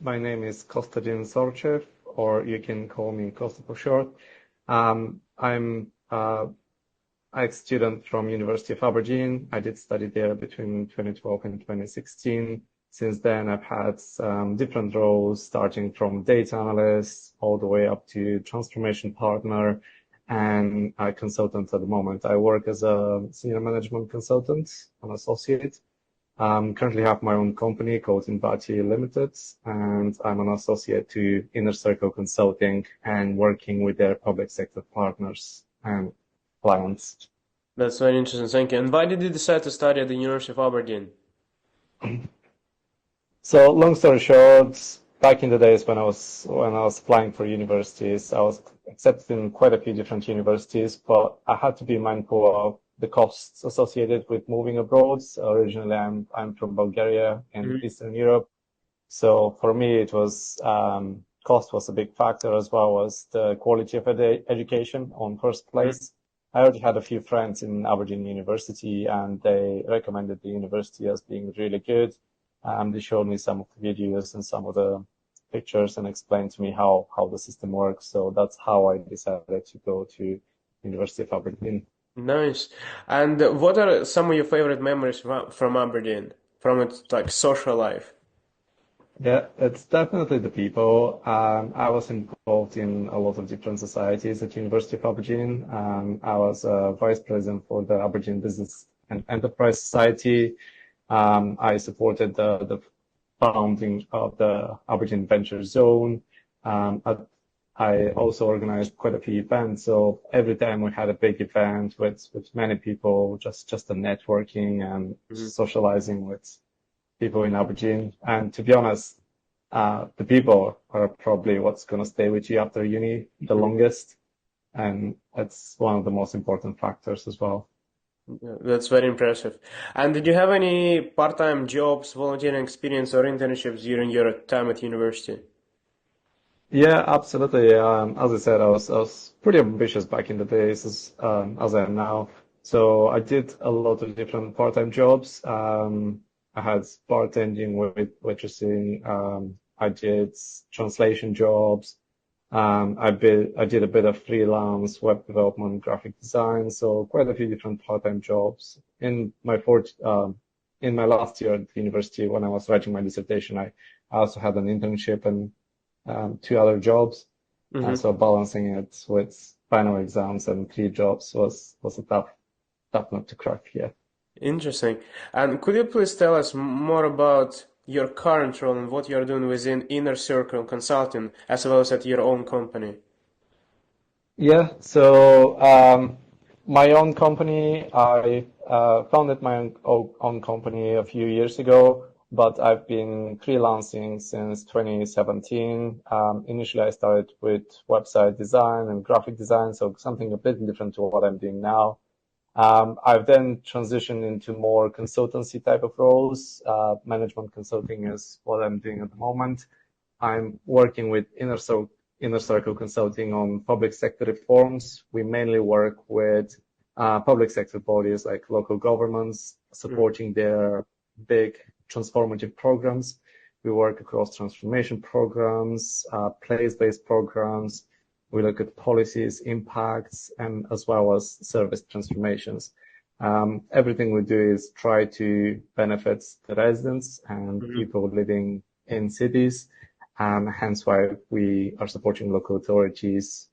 my name is Kostadin Sorchev, or you can call me Kosta for short. I'm a student from University of Aberdeen. I did study there between 2012 and 2016. Since then, I've had different roles, starting from data analyst all the way up to transformation partner and a consultant at the moment. I work as a senior management consultant, an associate. Currently have my own company called Invati Limited, and I'm an associate to Inner Circle Consulting and working with their public sector partners and clients. That's very interesting. Thank you. And why did you decide to study at the University of Aberdeen? So long story short, back in the days when I was applying for universities, I was accepted in quite a few different universities, but I had to be mindful of the costs associated with moving abroad. So originally, I'm from Bulgaria in Mhm. Eastern Europe. So for me, it was cost was a big factor, as well as the quality of education on first place. I already had a few friends in Aberdeen University, and they recommended the university as being really good. They showed me some of the videos and some of the pictures and explained to me how the system works. So that's how I decided to go to University of Aberdeen. Nice. And what are some of your favorite memories from Aberdeen, from its like social life? Yeah, it's definitely the people. I was involved in a lot of different societies at University of Aberdeen. I was vice president for the Aberdeen Business and Enterprise Society. I supported the founding of the Aberdeen Venture Zone. I also organized quite a few events. So every time we had a big event with many people, just the networking and Mhm. socializing with people in Aberdeen. And to be honest, the people are probably what's going to stay with you after uni the longest. And it's one of the most important factors as well. Yeah, that's very impressive. And did you have any part-time jobs, volunteering experience, or internships during your time at university? Yeah, absolutely. As I said, I was pretty ambitious back in the days as I am now. So I did a lot of different part-time jobs. I had bartending with waitressing. I did translation jobs. I did a bit of freelance web development, graphic design. So quite a few different part-time jobs. In my last year at the university, when I was writing my dissertation, I also had an internship and two other jobs. Mm-hmm. So balancing it with final exams and three jobs was a tough nut to crack. Yeah. Interesting. And could you please tell us more about your current role and what you're doing within Inner Circle Consulting, as well as at your own company? Yeah. So my own company, I founded my own company a few years ago, but I've been freelancing since 2017. Initially, I started with website design and graphic design, so something a bit different to what I'm doing now. I've then transitioned into more consultancy type of roles. Management consulting is what I'm doing at the moment. I'm working with Inner Circle Consulting on public sector reforms. We mainly work with public sector bodies like local governments, supporting their big transformative programs. We work across transformation programs, place-based programs. We look at policies, impacts, and as well as service transformations. Everything we do is try to benefit the residents and Mm-hmm. people living in cities, and hence why we are supporting local authorities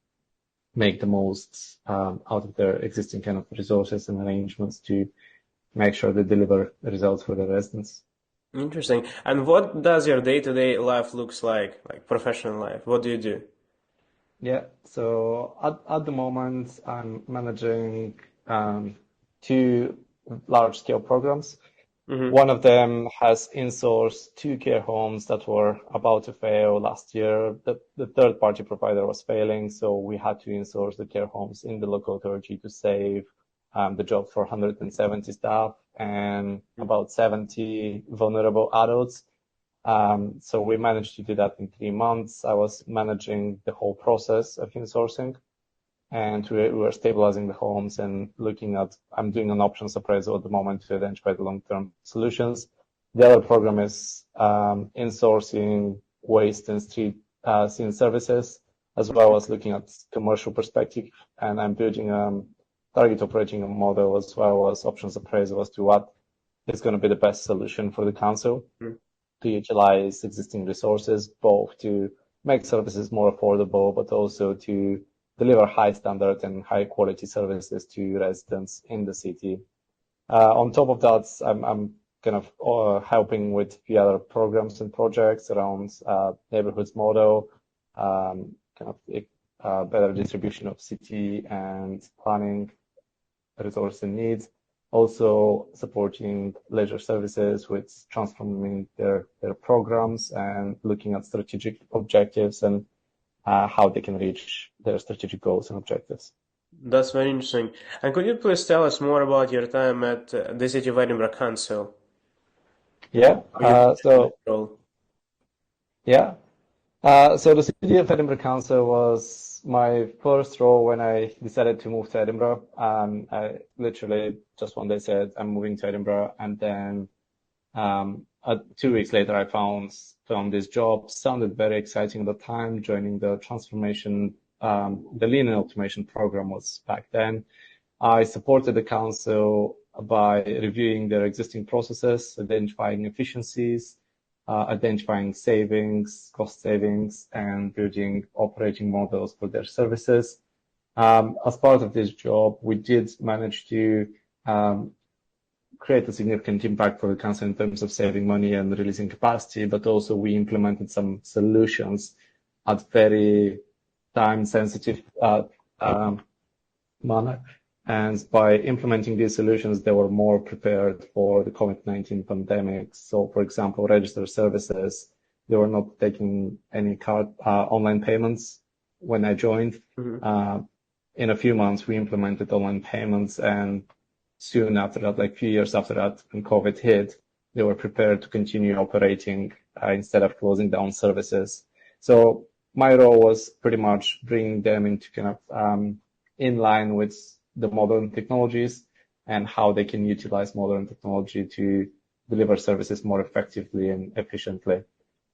make the most out of their existing kind of resources and arrangements to make sure they deliver the results for the residents. Interesting. And what does your day-to-day life looks like professional life? What do you do? Yeah, so at the moment, I'm managing two large-scale programs. Mm-hmm. One of them has insourced two care homes that were about to fail last year. The third-party provider was failing, so we had to insource the care homes in the local authority to save the job for 170 staff and about 70 vulnerable adults. So we managed to do that in 3 months. I was managing the whole process of insourcing, and we were stabilizing the homes and looking at, I'm doing an options appraisal at the moment to identify the long-term solutions. The other program is insourcing waste and street scene services, as well as looking at commercial perspective. And I'm building target operating model as well as options appraisal as to what is going to be the best solution for the council to utilize existing resources, both to make services more affordable, but also to deliver high standard and high quality services to residents in the city. On top of that, I'm kind of helping with a few other programs and projects around neighborhoods model, kind of better distribution of city and planning resource and needs. Also supporting leisure services with transforming their programs and looking at strategic objectives and how they can reach their strategic goals and objectives. That's very interesting. And could you please tell us more about your time at the City of Edinburgh Council? Yeah. So the City of Edinburgh Council was my first role when I decided to move to Edinburgh. I literally just one day said I'm moving to Edinburgh, and then 2 weeks later I found this job. Sounded very exciting at the time. Joining the transformation, the lean and automation program was back then. I supported the council by reviewing their existing processes, identifying efficiencies, identifying savings, cost savings, and building operating models for their services. As part of this job, we did manage to create a significant impact for the council in terms of saving money and releasing capacity, but also we implemented some solutions at very time-sensitive manner. And by implementing these solutions, they were more prepared for the COVID-19 pandemic. So, for example, registered services, they were not taking any card online payments when I joined. In a few months, we implemented online payments, and soon after that, like a few years after that, when COVID hit, they were prepared to continue operating instead of closing down services. So my role was pretty much bringing them into kind of in line with the modern technologies and how they can utilize modern technology to deliver services more effectively and efficiently.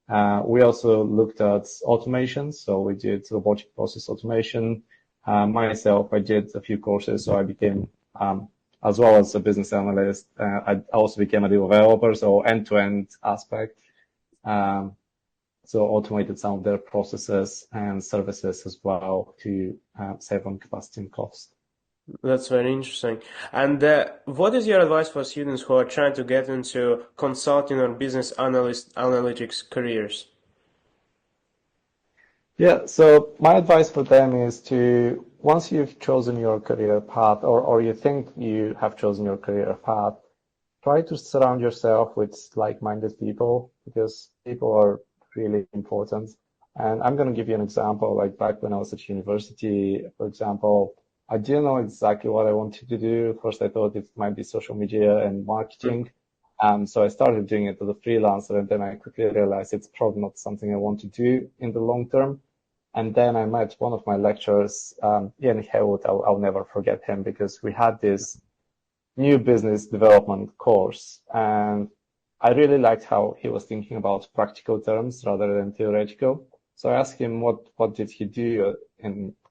We also looked at automation. So we did robotic process automation. Myself, I did a few courses, so I became, as well as a business analyst, I also became a developer, so end-to-end aspect. So automated some of their processes and services as well to save on capacity and cost. That's very interesting. And what is your advice for students who are trying to get into consulting or business analytics careers? Yeah, so my advice for them is to, once you've chosen your career path or you think you have chosen your career path, try to surround yourself with like-minded people because people are really important. And I'm going to give you an example. Like back when I was at university, for example, I didn't know exactly what I wanted to do. First, I thought it might be social media and marketing. So I started doing it as a freelancer, and then I quickly realized it's probably not something I want to do in the long term. And then I met one of my lecturers, Ian Haywood. I'll never forget him because we had this new business development course, and I really liked how he was thinking about practical terms rather than theoretical. So I asked him what did he do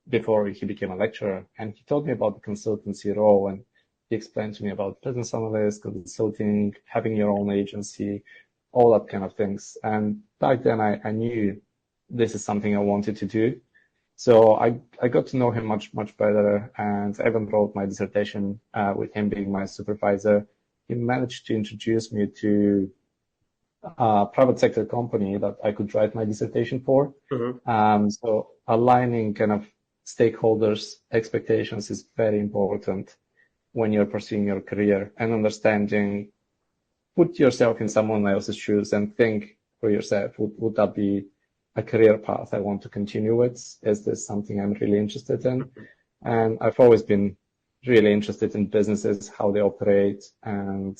before he became a lecturer, and he told me about the consultancy role, and he explained to me about business analyst, consulting, having your own agency, all that kind of things. And back then I knew this is something I wanted to do. So I got to know him much better, and I even wrote my dissertation with him being my supervisor. He managed to introduce me to a private sector company that I could write my dissertation for. So aligning kind of stakeholders' expectations is very important when you're pursuing your career, and understanding, put yourself in someone else's shoes and think for yourself, would that be a career path I want to continue with? Is this something I'm really interested in? And I've always been really interested in businesses, how they operate, and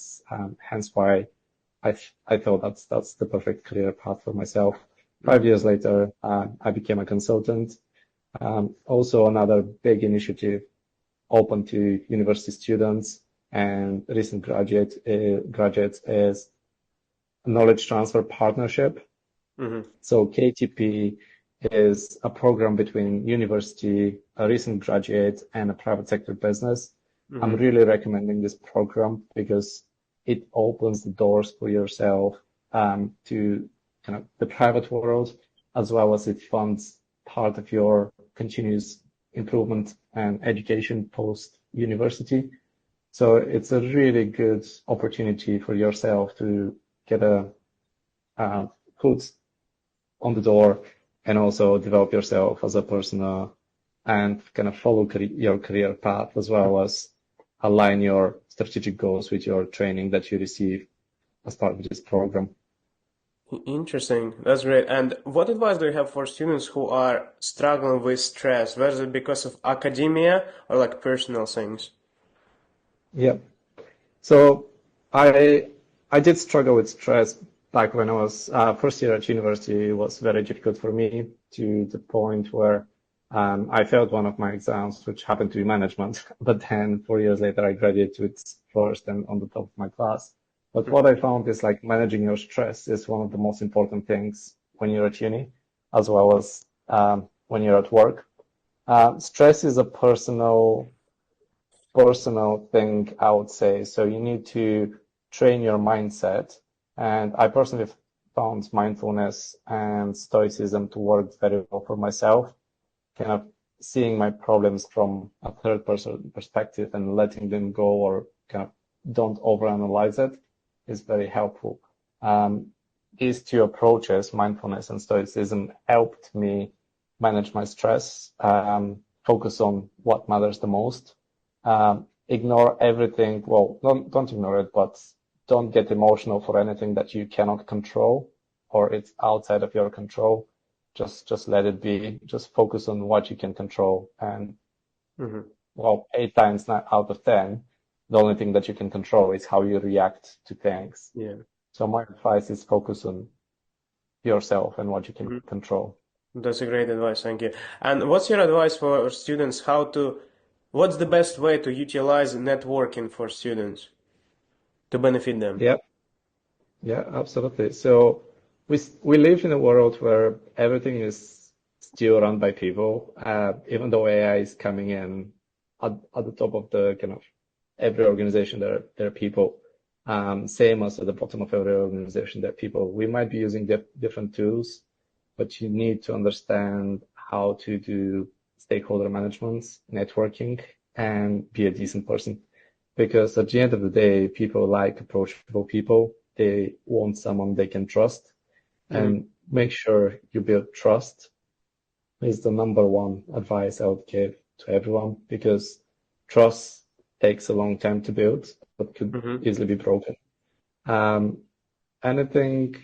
hence why I thought that's the perfect career path for myself. 5 years later, I became a consultant. Also another big initiative open to university students and recent graduates is a knowledge transfer partnership. Mm-hmm. So KTP is a program between university, a recent graduate, and a private sector business. I'm Mm-hmm. really recommending this program because it opens the doors for yourself to kind of the private world, as well as it funds part of your continuous improvement and education post university. So it's a really good opportunity for yourself to get a foot on the door and also develop yourself as a person and kind of follow your career path as well as align your strategic goals with your training that you receive as part of this program. Interesting. That's great. And what advice do you have for students who are struggling with stress, whether because of academia or like personal things? Yeah. So I I did struggle with stress back when I was first year at university. It was very difficult for me to the point where I failed one of my exams, which happened to be management. But then 4 years later, I graduated with first and on the top of my class. But what I found is like managing your stress is one of the most important things when you're at uni, as well as when you're at work. Stress is a personal thing, I would say. So you need to train your mindset. And I personally found mindfulness and stoicism to work very well for myself, kind of seeing my problems from a third person perspective and letting them go or kind of don't overanalyze it is very helpful. These two approaches, mindfulness and stoicism, helped me manage my stress, focus on what matters the most, ignore everything. Well, don't ignore it, but don't get emotional for anything that you cannot control or it's outside of your control. Just let it be. Just focus on what you can control. And Mm-hmm. well, 8 times out of 10, the only thing that you can control is how you react to things. Yeah. So my advice is focus on yourself and what you can Mm-hmm. control. That's a great advice. Thank you. And what's your advice for students? What's the best way to utilize networking for students to benefit them? Yeah, yeah, absolutely. So we live in a world where everything is still run by people. Even though AI is coming in at the top of the kind of every organization, there are people. Same as at the bottom of every organization, there are people. We might be using different tools, but you need to understand how to do stakeholder management, networking, and be a decent person. Because at the end of the day, people like approachable people. They want someone they can trust, Mm-hmm. and make sure you build trust is the number one advice I would give to everyone because trust takes a long time to build, but could Mm-hmm. easily be broken. Um, Anything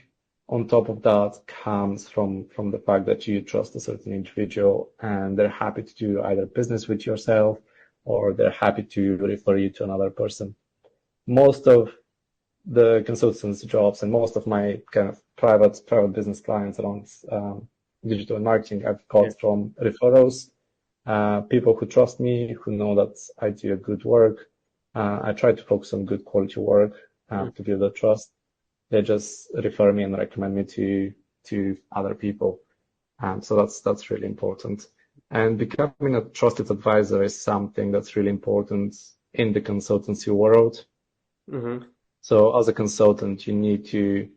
on top of that comes from the fact that you trust a certain individual and they're happy to do either business with yourself or they're happy to refer you to another person. Most of the consultants jobs and most of my kind of private business clients around digital and marketing I've Yeah. got from referrals, people who trust me, who know that I do a good work. I try to focus on good quality work to build that trust. They just refer me and recommend me to other people. So that's really important. And becoming a trusted advisor is something that's really important in the consultancy world. Mm-hmm. So as a consultant, you need to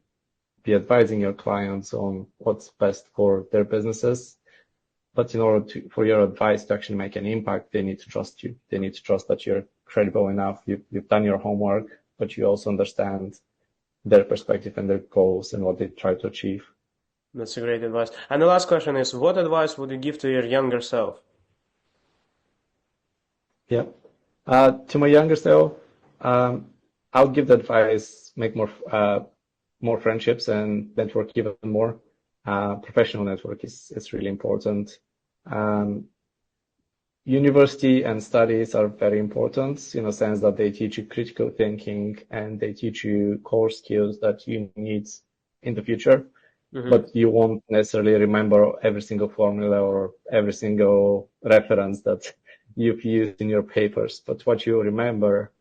be advising your clients on what's best for their businesses. But in order for your advice to actually make an impact, they need to trust you. They need to trust that you're credible enough. You've done your homework, but you also understand their perspective and their goals and what they try to achieve. That's a great advice. And the last question is, what advice would you give to your younger self? Yeah. To my younger self, I'll give the advice, make more friendships and network even more. Professional network is really important. Um, University and studies are very important in a sense that they teach you critical thinking and they teach you core skills that you need in the future, Mm-hmm. but you won't necessarily remember every single formula or every single reference that you've used in your papers. But what you remember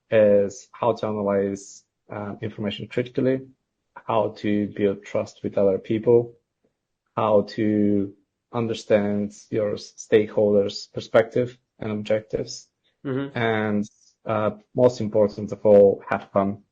is how to analyze information critically, how to build trust with other people, how to understand your stakeholders' perspective and objectives, Mm-hmm. and most important of all, have fun.